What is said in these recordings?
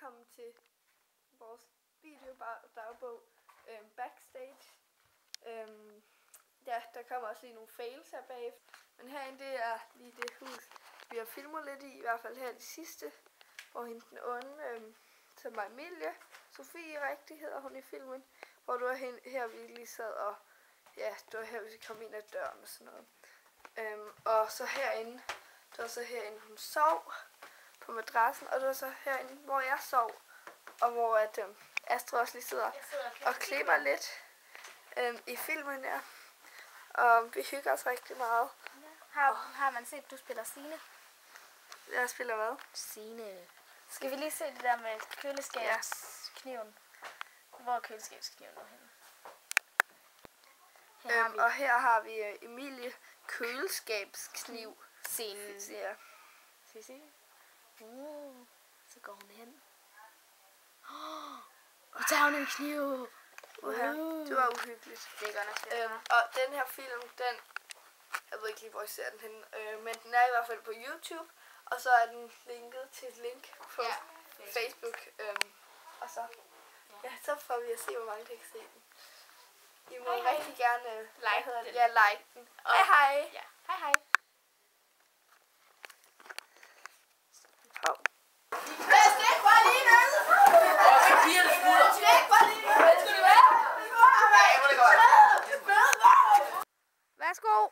velkommen til vores videodagbog backstage. Ja, der kommer også lige nogle fails her bagefter. Men herinde, det er lige det hus, vi har filmet lidt i hvert fald her det sidste. Hvor hende den onde, som var Emilie, Sofie rigtig hedder hun i filmen. Hvor du er her, vi lige sad og, ja, det var her, vi kom ind ad døren og sådan noget. Og så herinde, det var så herinde, hun sov på madrassen, og det var så herinde, hvor jeg sov, og hvor at Astrid også lige sidder og klipper lidt i filmen her. Og vi hygger os rigtig meget. Har man set, at du spiller Signe? Jeg spiller hvad? Signe. Skal vi lige se det der med køleskabskniven? Hvor er køleskabskniven nu henne? Og her har vi Emilie køleskabskniv. Scenen. Ja. Skal vi se? Så går hun hen. Og tager hun en kniv. Det var uhyggeligt. Det er godt nok og den her film, den, jeg ved ikke lige, hvor jeg ser den henne, men den er i hvert fald på YouTube, og så er den linket til et link på Facebook. Og så, så får vi at se, hvor mange der kan se den. I må rigtig gerne like den. Ja, like den. Hej hej. Ja. Hej hej. Værsgo.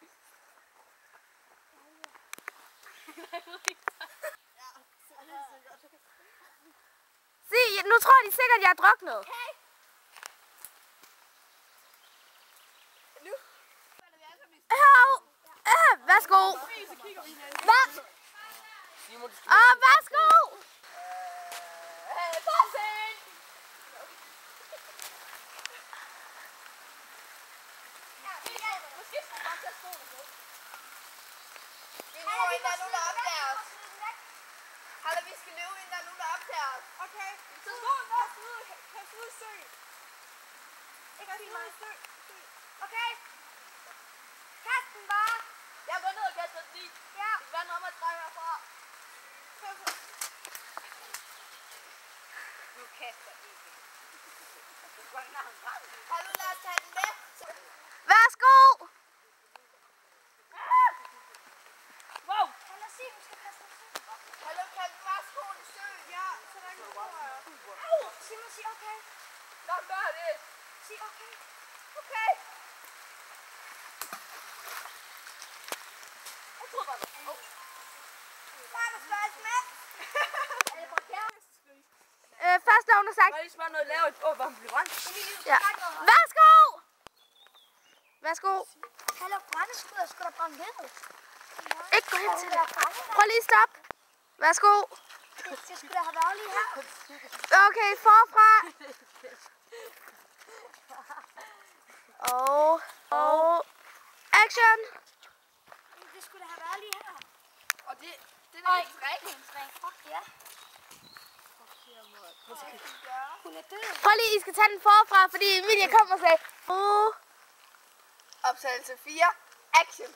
Se, nu tror de sikkert, jeg har druknet. Okay. Værsgo. Værsgo. Vi skal løbe ind, der er nogen, der opdager os. Okay. Så skoen der. Kast ud i søen. Ikke kast ud i søen. Okay. Kast den bare. Jeg går ned og kaster den i. Ja. Det kan være noget om at dreje herfra. Nu kaster I den. Har du ladet tage den med? Værsgo. Wow. Lad os se, vi skal kaste den i søen. Hallo, kan du bare skoen i søen? Ja, så der ikke noget. Au! Simon, sig okay. Nå, gør det. Sig okay. Okay. Jeg tror bare, Bare du skal altså med. Er det på kære? Først har hun sagt. Må jeg lige spørge noget lavt? Hvor hun blev brændt? Ja. Værsgo. Værsgo. Hallo, brændeskud, jeg skulle da brænde ved. Ikke gå hen til det. Prøv lige at stoppe. Værsgo. Det skulle da have været lige her. Okay, forfra. Og action. Det skulle da have været lige her. Og det er ikke drikkensring. Fuck ja. Hun er død. Prøv lige, I skal tage den forfra, fordi Emilie kom og sagde. Optagelse 4. Action.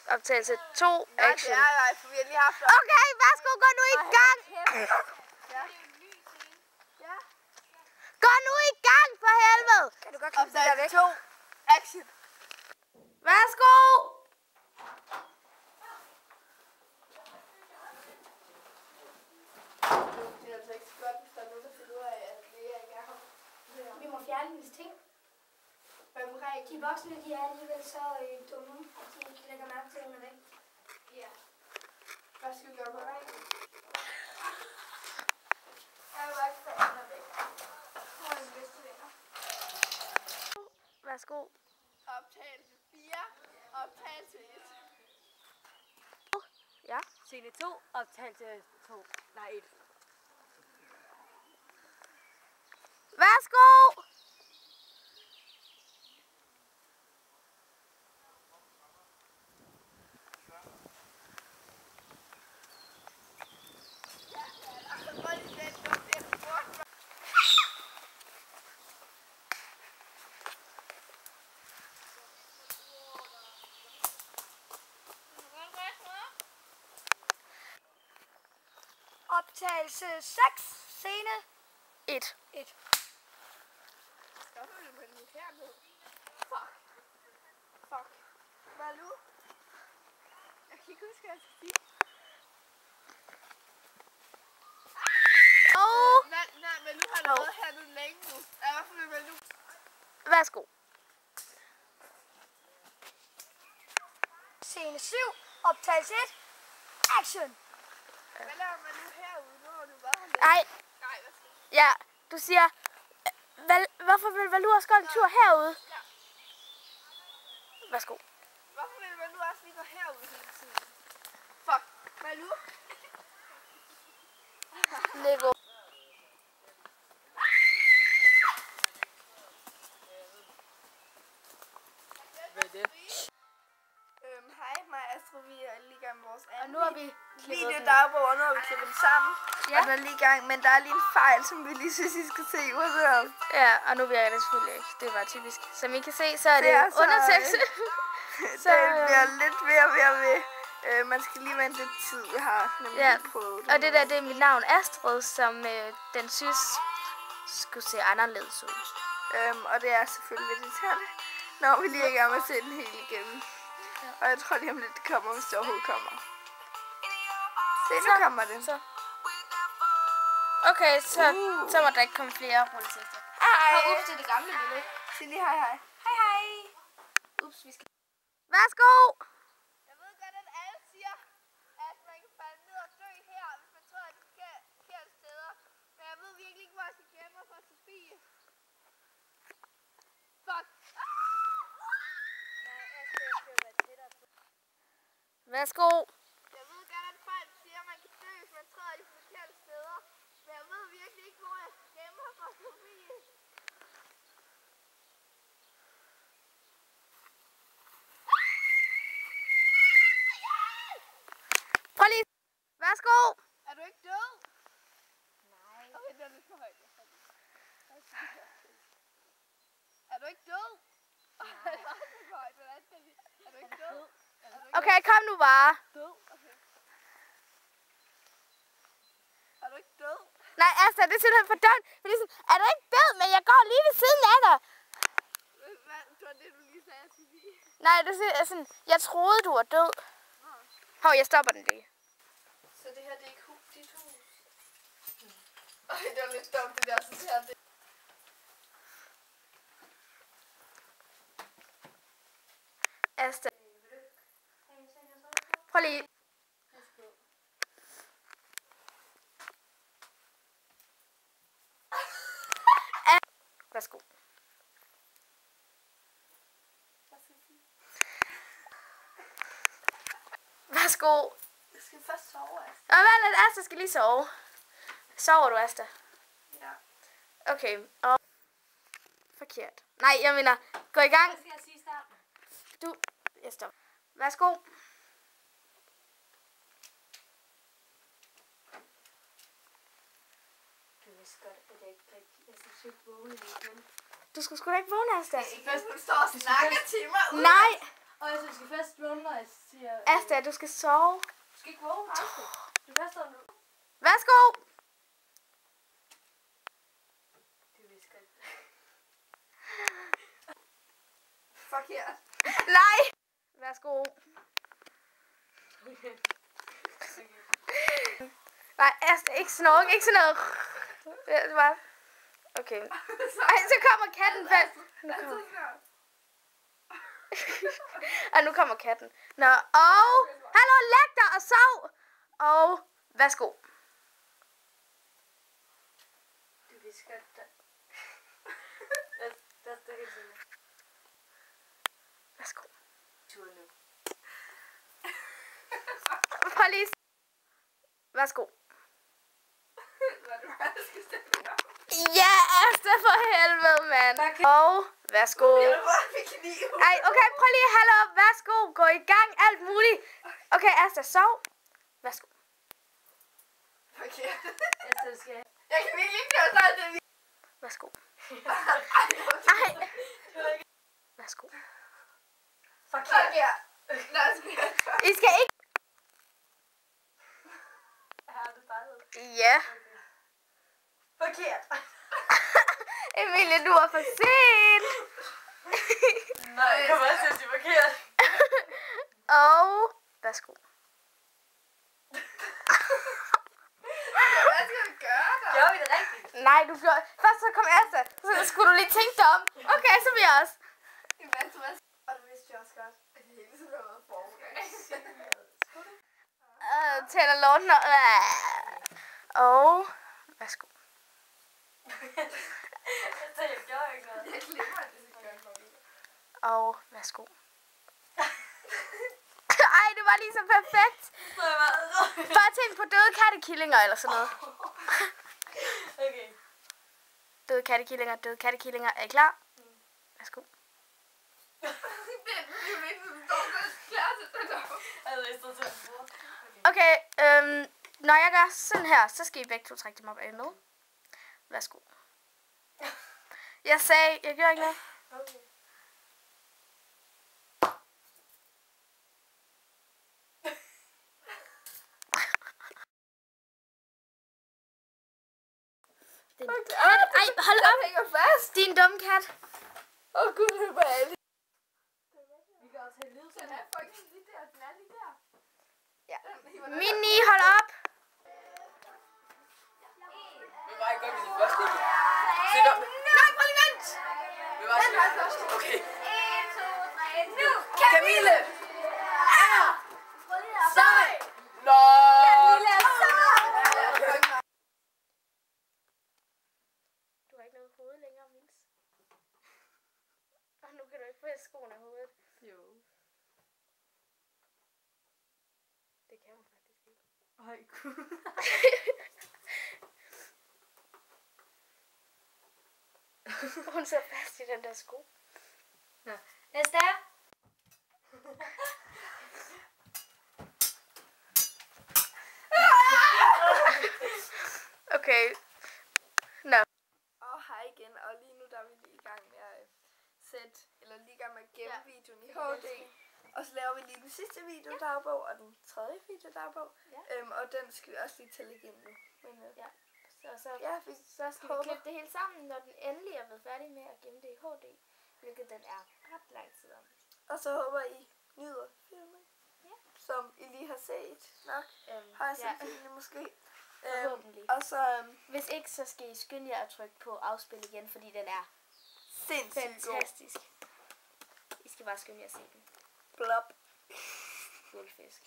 Optagelse 2. Action. Ja, for vi har lige haft det. Okay, værsgo, gå nu i gang. Gå nu i gang, for helvede. Kan du godt klippe det der væk? Optagelse 2. Action. Værsgo. Det er altså ikke så godt, hvis der er nogen, der finder ud af, at det ikke er her. Vi må fjerne hendes ting. De voksne, de er alligevel så dumme, at de ikke lægger mærke til, at hun er væk. Ja. Hvad skal vi gøre på vejen? Jeg vil ikke få hende væk. Hun er min bedste venner. Værsgo. Optagelse 4. Optagelse 1. Ja. Scene 2, optagelse 2. Nej, 1. Værsgo. Optagelse 6. Scene 1. 1. Stopper du med den hernede? Fuck. Fuck. Malu? Jeg kan ikke huske, hvad jeg skal sige. Og Nej, Malu har lavet hernede længe nu. Ja, hvorfor vil Malu? værsgo. Scene 7. Optagelse 1. Action. Hvad laver Malu herude? Nu har du været her lidt. Ej, Nej, hvad skal du? ja, du siger, hvorfor vil Valu også gå en tur herude? Ja. Værsgo. Hvorfor vil Malu også lige gå herude hele tiden? Fuck. Malu? Lego. Hvad er det? Hej, mig og Astrid, vi er lige i gang med vores Og anden nu har vi klippet den. videodagbog, og nu har vi klippet den sammen. Ja. Og den er lige i gang, men der er lige en fejl, som vi lige synes, I skal se. Ude. Ja, og nu virker det selvfølgelig ikke. Det var typisk. Som I kan se, så er det Det er så- undertekst. Så, Det bliver lidt ved. Man skal lige vente lidt tid, vi har nemlig Ja, prøvet og det der, det er mit navn Astrid, som den synes skulle se anderledes ud. Og det er selvfølgelig lidt irriterende, når vi lige er i gang med at se den helt igennem. Ja. Og jeg tror lige om lidt, det kommer, hvis det overhovedet kommer. Se, nu Så- kommer det. Så. Okay, så må der ikke komme flere rulletekster. Hej. Og ups, det er det gamle billede. Sig lige hej hej. Hej hej. Ups, vi skal... Værsgo! Jeg ved godt, at alle siger, at man kan falde ned og dø her, hvis man tror, at det sker forkerte steder. Men jeg ved virkelig ikke, hvor jeg skal gemme mig for Sofie. Fuck. Værsgo! Jeg ved godt, at folk siger, at man kan dø, hvis man træder de forkerte steder. Men jeg ved virkelig ikke, hvor jeg skal gemme mig for Sofie. Prøv lige... Værsgo! Er du ikke død? Nej. Okay, det er lidt for højt. Er du ikke død? Nej. Det er også for højt. Hvordan skal vi? Er du ikke død? Okay, kom nu bare. Død? Okay. Er du ikke død? Nej, Asta, det er simpelthen for dumt. Fordi sådan, er du ikke død, men jeg går lige ved siden af dig. Hvad? Det var det, du lige sagde, Sofie. Nej, det er sådan, jeg troede, du var død. Hov, jeg stopper den lige. Så det her, det er ikke dit hus? Ej, det var lidt dumt, det der. Så det her, det... Asta. Prøv lige. Værsgo. Værsgo. Jeg skal først sove, altså. Og hvad er Asta skal lige sove. Sover du, Asta? Ja. Okay, og... Forkert. Nej, jeg mener, gå i gang. Hvad skal jeg sige i starten? Du... Jeg stopper. Værsgo. Du vidste godt, at jeg ikke rigtig... Jeg skal søge vågne igen. Du skulle sgu da ikke vågne, Asta. Ikke hvis du står og snakker til mig. Nej, Og jeg skal først vågne, når jeg siger... Asta, du skal sove. Du skal ikke vågne, Astrid. Du kan stå nu. Værsgo. Du vidste godt. Forkert. Nej. Værsgo. Nej, Asta, ikke snork, ikke sådan noget. Det var... Okay. Ej, så kommer katten fast. Nu kommer... Ej, nu kommer katten. Nå, og... Hallo, læg dig og sov. Og værsgo. Du vidste godt, der står helt sådan. Værsgo. Tur nu. Prøv lige... Værsgo. Ja, Asta, for helvede, mand. Og værsgo. Ej, okay, prøv lige at halde op. Værsgo, gå i gang, alt muligt. Okay, Asta, sov. Værsgo. Forkert. Astrid skal... Jeg kan virkelig ikke gøre sådan det. Værsgo. Ej. Værsgo. Forkert. Nej, skal jeg gøre. I skal ikke... Har du bare Ja. Forkert. Emilie, du er for sent. Nej, jeg kommer også til at sige forkert. Og værsgo. Hvad skal vi gøre der? Gjorde vi det rigtigt? Nej, du gjorde... Først så kom Asta, så skulle du lige tænke dig om. Okay, så vil jeg også. Og du vidste jo også godt, at det hele skulle have været forberedt. Taler Lorten og værsgo. Jeg gjorde ikke noget. Jeg glemmer, at det skal gøre for mig. Og værsgo. Ej, det var lige så perfekt. Så jeg var Bare tænk på døde kattekillinger eller sådan noget. okay. Døde kattekillinger. Er I klar? Værsgo. Det er jo ikke, du står klar til det der. Altså, jeg stod til at bruge. Okay, når jeg gør sådan her, så skal I begge to trække dem op af med. Værsgo. Jeg sagde, jeg gør ikke noget. Okay. Den kat. Ej, hold op. hænger fast. Din dumme kat. Åh gud, det var alt. Vi kan også have lyd Den er fucking lige der. Den er lige der. Ja. Den hiver den. Mini, hold op. Vi var ikke godt med det første. Se der. Nej, prøv lige vent. Vi var Den var først. okay. 1, 2, 3, nu. Camille! Er Sej! Nå! Camille er sej. Du har ikke noget hoved længere, Mins. Og nu kan du ikke få skoene af hovedet. Jo. Det kan hun faktisk ikke. Ej, gud. Hun sidder fast i den der sko. Næste er. Okay. Nå. Og hej igen, og lige nu der er vi lige i gang med at sætte, eller lige i gang med at gemme videoen i HD. Og så laver vi lige den sidste videodagbog, og den tredje videodagbog. Og den skal vi også lige til at lægge ind nu. Men, Så vi skal vi håber- klippe det hele sammen, når den endelig er blevet færdig med at gemme det i HD. Hvilket den er ret lang tid om. Og så håber I nyder filmen. Ja. Som I lige har set nok. Har jeg set filmen måske. Forhåbentlig. Og så Hvis ikke, så skal I skynde jer at trykke på afspil igen, fordi den er sindssygt god. fantastisk. I skal bare skynde jer at se den. Blop. Guldfisk.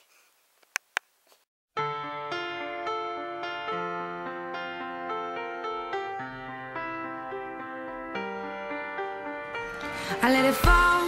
I let it fall.